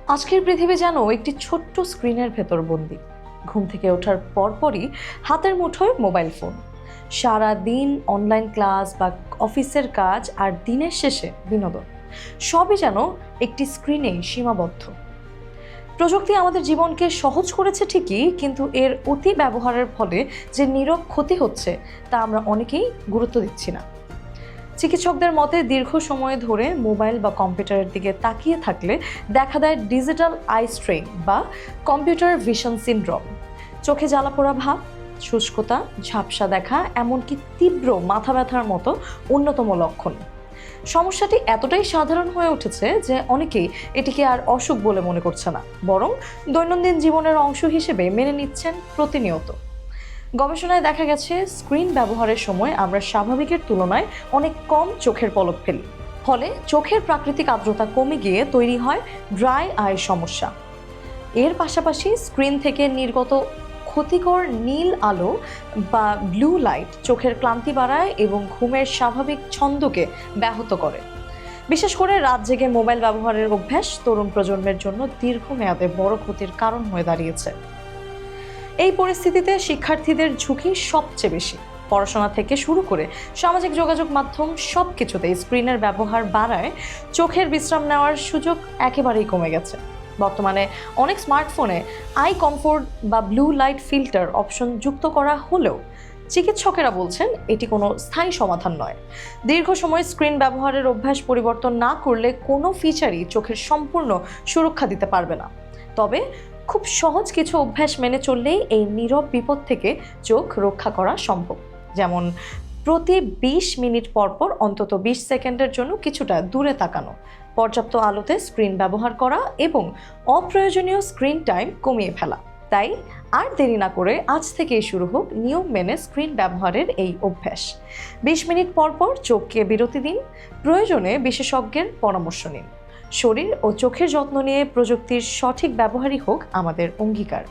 আজকের পৃথিবী যেন একটি ছোট্ট স্ক্রিনের ভেতর বন্দি। ঘুম থেকে ওঠার পরপরই হাতের মুঠোয় মোবাইল ফোন। সারা দিন অনলাইন ক্লাস বা অফিসের কাজ, আর দিনের শেষে বিনোদন, সবই যেন একটি স্ক্রিনেই সীমাবদ্ধ। প্রযুক্তি আমাদের জীবনকে সহজ করেছে ঠিকই, কিন্তু এর অতি ব্যবহারের ফলে যে নীরব ক্ষতি হচ্ছে তা আমরা অনেকেই গুরুত্ব দিচ্ছি না। চিকিৎসকদের মতে দীর্ঘ সময় ধরে মোবাইল বা কম্পিউটারের দিকে তাকিয়ে থাকলে দেখা দেয় ডিজিটাল আই স্ট্রেইন বা কম্পিউটার ভিশন সিনড্রোম। চোখে জ্বালাপোড়া ভাব, শুষ্কতা, ঝাপসা দেখা, এমনকি তীব্র মাথা ব্যথার মতো অন্যতম লক্ষণ। সমস্যাটি এতটাই সাধারণ হয়ে উঠেছে যে অনেকেই এটিকে আর অসুখ বলে মনে করছে না, বরং দৈনন্দিন জীবনের অংশ হিসেবে মেনে নিচ্ছেন প্রতিনিয়ত। গবেষণায় দেখা গেছে স্ক্রিন ব্যবহারের সময় আমরা স্বাভাবিকের তুলনায় অনেক কম চোখের পলক ফেলি। ফলে চোখের প্রাকৃতিক আর্দ্রতা কমে গিয়ে তৈরি হয় ড্রাই আই সমস্যা। এর পাশাপাশি স্ক্রিন থেকে নির্গত ক্ষতিকর নীল আলো বা ব্লু লাইট চোখের ক্লান্তি বাড়ায় এবং ঘুমের স্বাভাবিক ছন্দকে ব্যাহত করে। বিশেষ করে রাত জেগে মোবাইল ব্যবহারের অভ্যাস তরুণ প্রজন্মের জন্য দীর্ঘমেয়াদে বড় ক্ষতির কারণ হয়ে দাঁড়িয়েছে। এই পরিস্থিতিতে শিক্ষার্থীদের ঝুঁকি সবচেয়ে বেশি। পড়াশোনা থেকে শুরু করে সামাজিক যোগাযোগ মাধ্যম সবকিছুতেই স্ক্রিনের ব্যবহার বাড়ায় চোখের বিশ্রাম নেওয়ার সুযোগ একেবারেই কমে গেছে। বর্তমানে অনেক স্মার্টফোনে আই কমফোর্ট বা ব্লু লাইট ফিল্টার অপশন যুক্ত করা হলেও চিকিৎসকেরা বলছেন এটি কোনো স্থায়ী সমাধান নয়। দীর্ঘ সময় স্ক্রিন ব্যবহারের অভ্যাস পরিবর্তন না করলে কোনো ফিচারই চোখের সম্পূর্ণ সুরক্ষা দিতে পারবে না। তবে খুব সহজ কিছু অভ্যাস মেনে চললেই এই নীরব বিপদ থেকে চোখ রক্ষা করা সম্ভব। যেমন প্রতি 20 মিনিট পর পর অন্তত 20 সেকেন্ডের জন্য কিছুটা দূরে তাকানো, পর্যাপ্ত আলোতে স্ক্রিন ব্যবহার করা এবং অপ্রয়োজনীয় স্ক্রিন টাইম কমিয়ে ফেলা। তাই আর দেরি না করে আজ থেকেই শুরু হোক নিয়ম মেনে স্ক্রিন ব্যবহারের এই অভ্যাস। 20 মিনিট পর পর চোখকে বিরতি দিন, প্রয়োজনে বিশেষজ্ঞের পরামর্শ নিন। শরীর ও চোখের যত্ন নিয়ে প্রযুক্তির সঠিক ব্যবহারই হোক আমাদের অঙ্গীকার।